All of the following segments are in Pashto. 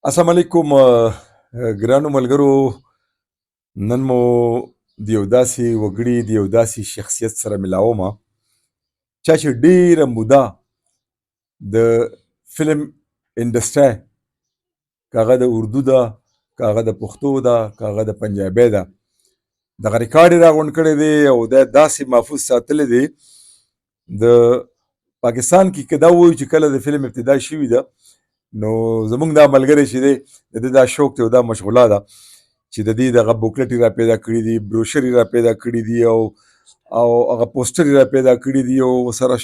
السلام علیکم ګرانو ملګرو. نن مو د یو داسې وګړي د یو داسې شخصیت سره ملاومه چا چې ډیره موده د فلم انډسټرۍ که هغه د اردو ده که هغه د پښتو ده که هغه د پنجابۍ ده دغه ریکارډ یې راغونډ کړی دی او دا داسې محفوظ ساتلی دی. د پاکستان کې که دا ووایو چې کله د فلم ابتدا شوي ده نو زمونږ دا ملګری چې دی د ده دا شوق دی او دا مشغوله ده چې د دې دغه بوکلټ یې را پیدا کړي دي، بروشر یې را پیدا کړي دي او هغه پوسټر یې را پیدا کړي دي او سره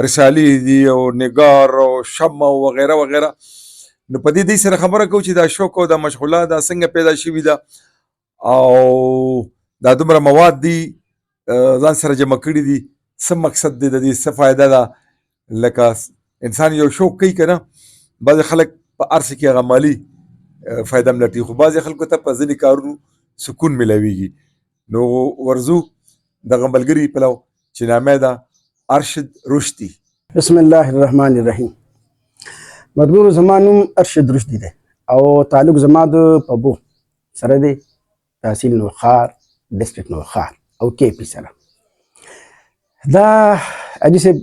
رسالې دي او نګار او شمع او وغیره وغیره. نو په دې سره خبره کوو چې دا شوق او دا مشغوله دا څنګه پیدا شوي ده او دا دومره مواد دي ځان سره جمع کړي دي، څه مقصد دی د دې، څه فایده ده. لکه انسان یو شوق کوي که نه، بعضې خلک په هر څه کې هغه مالي فایده هم لټوي، خو بعضې خلکو ته په ځینې کارونو سکون میلاویږي. نو ورځو دغه ملګري پلو چې نامه ده ارشد رشدي. بسم الله الرحمن الرحیم. ملګرو زما نوم ارشد رشدي دی او تعلق زما د پبو سره دی، تحصیل نوخار ډسټرکټ نوخار او کې پی سره. دا اجي صاحب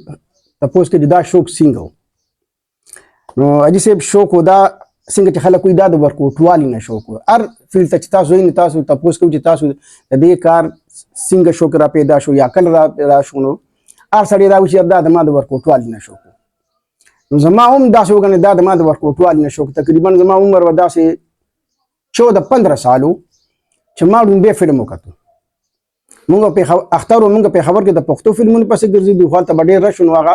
تپوس کې دا شوق څنګه و؟ نو اجي صاحب شوق دا څنګه چې خلک وایي دا د ورکوټوالي نه شوق و. هر فیلډ ته چې تاسو وایي تاسو تپوس کوئ چې تاسو د دې کار څنګه شوق را پیدا شو یا کله را شو، نو هر سړی راوایي چې دا د ما د ورکوټوالي نه شوق و. نو زما هم داسې وګڼئ دا د ما د ورکوټوالي نه شوق. تقریبا زما عمر به داسې 14-15 سالو چې ما ډومبی فلم وکتو. مونږ اختر مونږ په خبر کې د پښتو فلمونو پسې ګرځېدو، خو هلته به ډېر رش نو هغه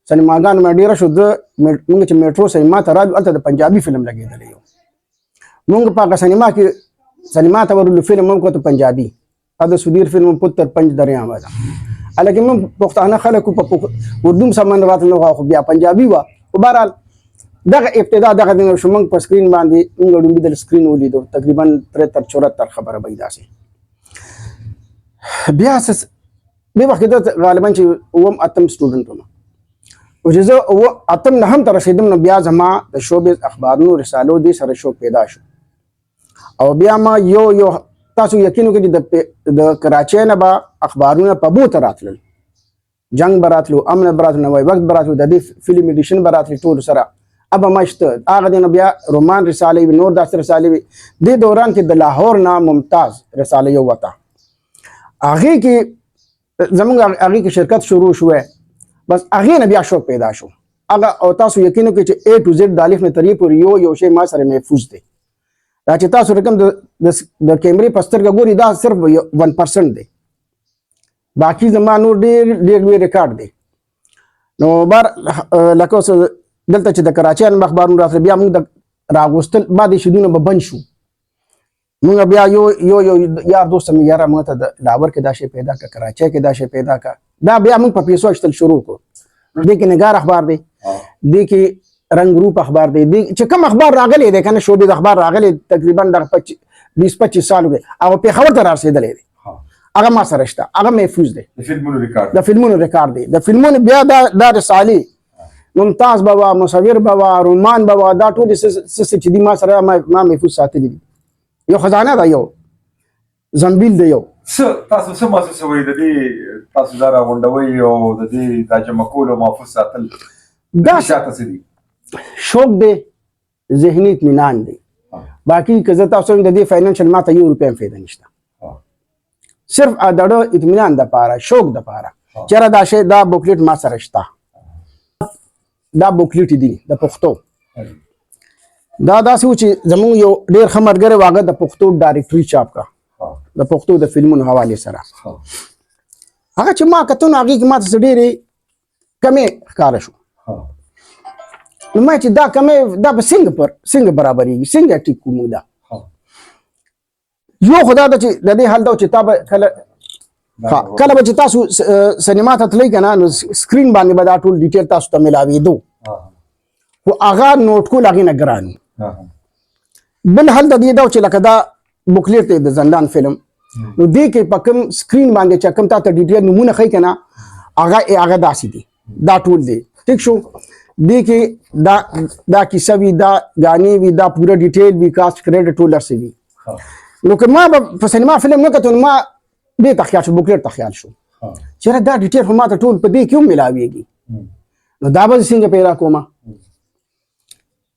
سینماګانو مې ډېره شو. مونږ چې میټرو سینما ته راځو هلته د پنجابي فلم لګېدلی یو. مونږ په هغه سینما کې سینما ته ورغلو، فلم مو وکتو پنجابي، د سودیر فلم پتر پنج دریابه ده. هلکه مونږ پښتانه خلکو په اردو هم سمند راته نه، خو بیا پنجابي وه. خو بهرحال دغه ابتدا دغه دین شو. مونږ په سکرین باندې مونږ ډومبي د سکرین ولیدو، تقریبا 73-74 خبره به داسې. بیا دې وخت کې غالبا چې اووم اتم سټوډنټ وم، او چې زه اتم نهم ته رسېدم نو بیا زما د شوبز اخبارونو رسالو دې سره شوق پیدا شو. او بیا ما یو تاسو یقین وکړئ چې د کراچۍ نه به اخبارونه په بو ته راتلل، جنګ به راتلو، امن به راتلو، نوی وخت به راتلو، د دې فلم ایډیشن به راتلي ټول سره. ابه ما شته هغه دی نو بیا رومان رسالې وي، نور داسې رسالې وي. دې دوران کې د لاهور نه ممتاز رساله یو وته، هغې کې زموږ هغې کې شرکت شروع شوی، بس هغې نه بیا شوق پیدا شو. هغه او تاسو یقین وکړئ چې A to Z د الف نه تر یې پورې یو شی ما سره محفوظ دی. دا چې تاسو رقم د کیمرې په سترګه ګوري دا صرف 1% دی، باقي زما نور ډېر لوی ریکارډ دی. نو لکه اوس دلته چې د کراچۍ نه اخبارونه راتلل، بیا موږ د راغوستل بعد شیدونه به بند شو. مونږ بیا یو یار دوست مې یاره موږ ته د لاهور کې دا شی پیدا کړه، کراچۍ کې دا شی پیدا کړه. دا بیا موږ په پیسو اخیستل شروع کړو. دې کې نګار اخبار دی، دې کې رنګ روپ اخبار دی، چې کوم اخبار راغلی دی که نه شوبز اخبار راغلی تقریبا د 20-25 سالو دی، هغه پېښور ته رارسېدلی دی، هغه ما سره شته، هغه محفوظ دی. د فلمونو ریکارډ دی. د فلمونو بیا دا رسالې ممتاز به وه، مصور به وه، رومان به وه، دا ټولې څه چې دي ما سره ما محفوظ ساتلي دي. یو خزانه ده، یو زنبیل دی. یو تاسو څه محسوسوئ د دې تاسو دا راغونډوئ او د دې دا جمع کول او محفوظ ساتل دا شاته څه دي؟ شوق دی، ذهني اطمینان دی. باقي که زه تاسو د دې فاینانشل ما ته 1 روپۍ هم فایده نشته، صرف د ډېر اطمینان دپاره، شوق دپاره چېرې دا شی دا بوکلیټ ما سره شته. دا بوکلیټ دي د پښتو. دا داسې و چې زموږ یو ډېر ښه ملګری و، هغه د پښتو ډایرکټري چاپ کړه د پښتو د فلمونو حوالې سره. هغه چې ما کتو نو هغې کې ما ته څه ډېرې کمې ښکاره شو. نو ما چې دا کمې دا به څنګه برابرېږي، څنګه ټیک کړو موږ دا. یو خو دا ده چې د دې حال دا چې تا به کله به چې تاسو سینما ته تلئ که نه، نو سکرین باندې به دا ټول ډیټیل تاسو ته میلاوېدو، خو هغه نوټ کول هغې نه ګران و. بل حل د دې دا چې لکه دا بوکلیټ دی د زندان فلم، نو دې کې په کوم سکرین باندې چې کوم تا ته ډیټیل نومونه ښیي که نه، هغه داسې دي، دا ټول دی. ټیک شو. دې کې دا کیسه وي، دا غانې وي، دا پوره ډیټیل وي، کاسټ کریډټ ټول هر څه وي. نو که ما به په سینما فلم نه کتو نو ما دې ته خیال شو، بوکلیټ ته خیال شو چېرې دا ډیټیل خو ما ته ټول په دې کې هم ملاویږي، نو دا به څنګه پیدا کومه.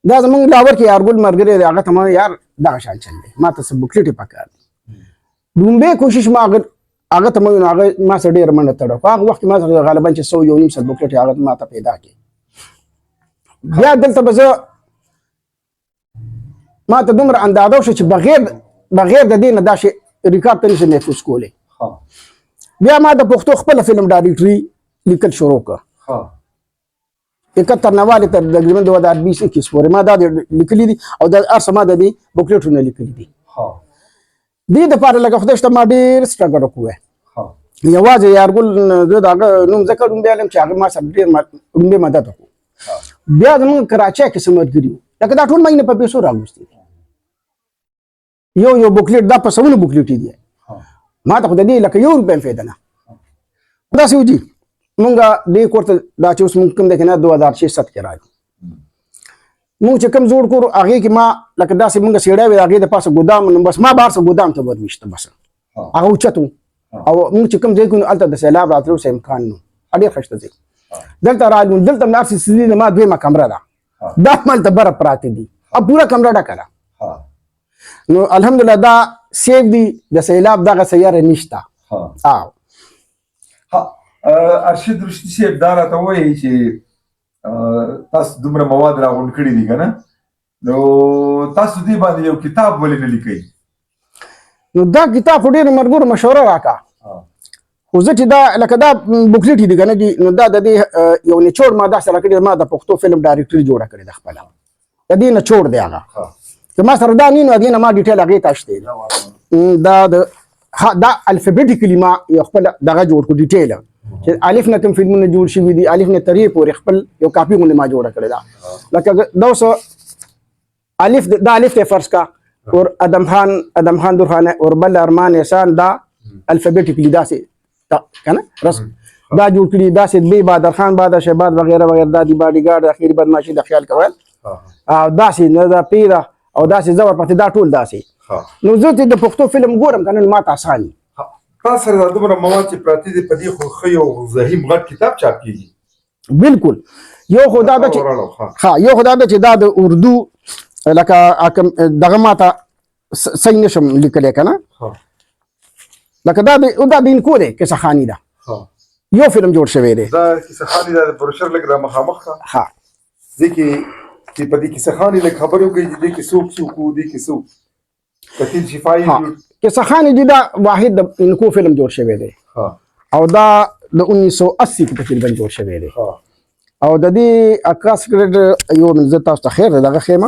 دا زمونږ لاور کې یارګل ملګری دی، هغه ته ما یار دغه شان چل دی، ما ته څه بوکلیټ یې پکار دی. لومبۍ کوشش ما هغه ته مې هغه ما سره ډېره منډه تړه، په هغه وخت کې ما سره غالبا چې 100 یو نیم سل بوکلیټ هغه ما ته پیدا کړي. بیا دلته به زه ما ته دومره اندازه وشو چې بغیر د دې نه دا شی ریکارډ ته نشم محفوظ کولی. بیا ما د پښتو خپله فلم ډایرکټري لیکل شروع کړه، 71 نوالې تر تقریبا 2020 21 پورې ما دا لیکلي دي او دا هر څه ما د دې بوکلیټونه لیکلي دي. دې دپاره لکه خدای شته ما ډېر سټرګل وکړی، یوازې یارګل زه د هغه نوم ځکه ډومبی علم چې هغه ما سره ډېر ډومبی مدد وکړو. بیا زمونږ کراچۍ کې څه ملګري وو، لکه دا ټول ما یې نه په پیسو راغوستي دي، یو بوکلیټ دا په سلونو بوکلیټ دي، ما ته خو د دې لکه 1 روپۍ هم فایده نه. داسې وجي مونږ دې کور ته دا چې اوس مونږ کوم دی که نه 2006 کې راغلو، مونږ چې کوم جوړ کړو هغې کې ما لکه داسې مونږ سیړی وې هغې د پاسه ګودام، نو بس ما بهر څه ګودام ته ورمیشته، بس هغه اوچت و او مونږ چې کوم ځای کې نو هلته د سیلاب راتلو څه امکان نه و، ډېر ښایسته ځای. دلته راغلو، دلته هم هر څه دي، ما دویمه کمره ده، دا مالته بره پراته دي او پوره کمره ډکه ده. نو الحمدلله دا سیف دي، د سیلاب دغه سیاره نشته. ارشد رشدي صاحب دا راته وایي چې تاسو دومره مواد راغونډ کړي دي که نه، نو تاسو دې باندې یو کتاب ولې نه لیکئ؟ نو دا کتاب خو ډېرو ملګرو مشوره راکړه، خو زه چې دا لکه دا بوکلیټ دي که نه دي، نو دا د دې یو نچوړ ما داسې راکړي، ما د پښتو فلم ډایرکټري جوړه کړې ده خپله، د دې نچوړ دی هغه، که ما سره دا نه وي نو هغې نه ما ډیټیل هغې ته شته. دا الفابیټیکلي ما یو خپل دغه جوړ کړو ډیټیل، چې الف نه کوم فلمونه جوړ شوي دي، الف نه ترې پورې خپل یو کاپي غوندې ما جوړه کړې ده. لکه دا اوس الف دا الف ته فرض کا اور ادم خان درخانه اور بل ارمان احسان، دا الفابیټیکلی داسې که نه رسم دا جوړ کړي، داسې بې بادر خان بادر شهباز وغیره وغیره، دا د باډي ګارډ اخري بدماشي د خیال کول او داسې نه دا پیره او داسې زور پاتې، دا ټول داسې. نو زه چې د پښتو فلم ګورم که نه ما ته اسان وي. تاسو سره دا دومره مواد چې پراته دي، په دې خو ښه یو زهیم غټ کتاب چاپ کېږي. بالکل. یو خو دا ده چې دا د اردو لکه دغه ما ته صحیح نشم لیکلی که نه، لکه دا د انکو دی کیسه خاني ده، یو فلم جوړ شوی دی، دا کیسه خاني ده، د بروشر لږ را مخامخ ده. دې کې چې په دې کیسه خاني لږ خبرې وکړئ چې دې کې څوک څوک وو، دې کې څوک کتیل شفایي کیسه خاني دي، دا واحد د انکو فلم جوړ شوی دی او دا د 1980 کې تقریبا جوړ شوی دی او د دې عکاس کریډ یو زه تاسو ته خیر دغه ښیم،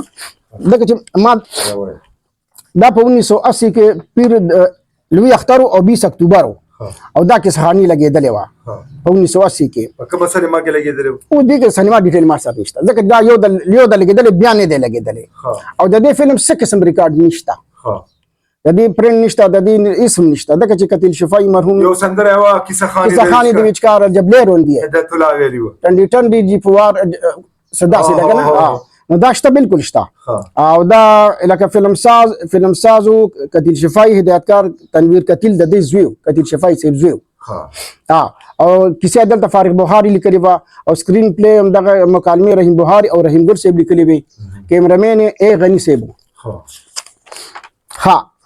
ځکه چې ما دا په 1980 کې پیر لوی اختر او 20 اکتوبر او دا کیسه خاني لګېدلې وه په 1980 کې. په کومه سینما کې لګېدلې وه؟ او دې کې سینما ډیټیل ما سره نشته، ځکه دا یو د لګېدلې بیا نه دی لګېدلې او د دې فلم څه قسم ریکارډ نشته، د دې پرنټ نشته، د دې اسم نشته، ځکه چې کتیل شفایي مرحوم یو سندره وه کیسه خاني د وچکار جبلې روندي هدایت الله ویلي وه، ټنډي ټنډي جی فوار صداسې ده که نه، نو دا شته بالکل شته. او دا لکه فلم سازو کتیل شفایي هدایتکار تنویر کتیل د دې زوی کتیل شفایي صاحب زوی او کیسه دلته فارغ بخاري لیکلې وه او سکرین پلی هم دغه مکالمې رحیم بخاري او رحیم ګل صاحب لیکلې وې، کیمرامین ای غني صاحب و،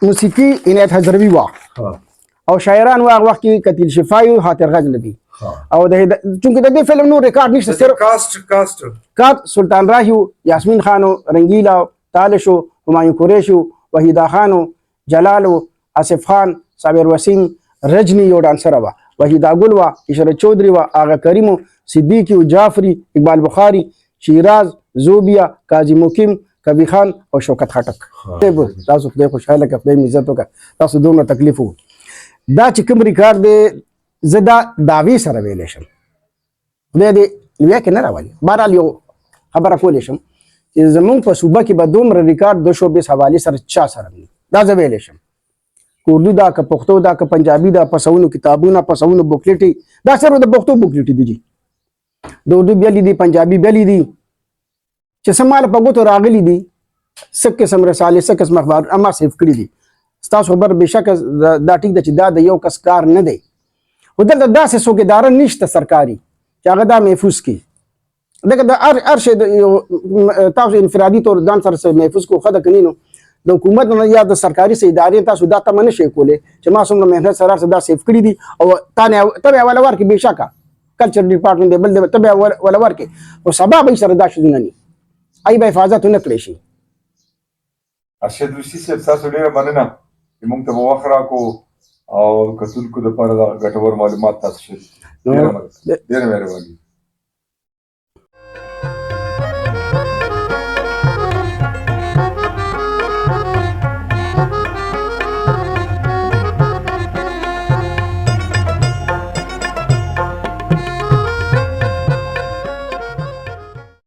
موسیقي عنایت حضروي وه او شاعران هغه وخت کې کتیل شفایي حاطر غزنوي او چونکه د دې فلم نور ریکارډ نشته، صرف کاست سلطان راهي، یاسمین خانو، رنګیلا، تالشو، همایون قریشو، وحیدا خانو، جلالو، آصف خان، صابر وسیم، رجنی یو ډانسره وه، وحیدا ګل وه، عشرت چودھری وه، آغا کریمو، صدیقي، جعفري، اقبال بخاري، شیراز، زوبیا، قاضي مقیم، کبی خان او شوکت خټک. تاسو خدای خوشحاله کړه، خدای عزت وکړه، تاسو دومره تکلیف وو. دا چې کوم ریکارډ دی زه دا دعوی سره ویلی شم، خدای دې لویه کې نه راولي. بهرحال یو خبره کولی شم چې زمونږ په صوبه کې به دومره ریکارډ د شوبز حوالې سره چا سره نه دا زه ویلی شم، که اردو دا که پښتو دا که پنجابي دا، پسونو کتابونه، پسونو بوکلیټې، دا صرف د پښتو بوکلیټې دي، د اردو بیلې دي، پنجابي بیلې دي، چې څه مال په ګوتو راغلي دي څه قسم رسالې څه قسم اخبار اما سیف کړي دي ستاسو خبر بېشکه دا ټیک ده چې دا د یو کس کار نه دی خو دلته داسې څوک اداره نشته سرکاري چې هغه دا محفوظ کړي دغه د هر شی تاسو انفرادي طور ځان سره محفوظ کو خده کني نو د حکومت نه یا د سرکاري ادارې تاسو دا تمه نشئ کولی چې ما څومره محنت سره دا سیف کړي دي او ته ولا ورکې بېشکه کلچر ډپارټمنټ دی بل دی ته بیا ولا ورکې خو سبا به یې سره دا شیزونه نه ای به حفاظت ونه کړی شي. ارشد روسي صاحب تاسو ډېره مننه چې موږ ته مو وخت راکړو او کتونکو دپاره د ګټور معلومات تاسو شریک کړي. ډېره مهرباني.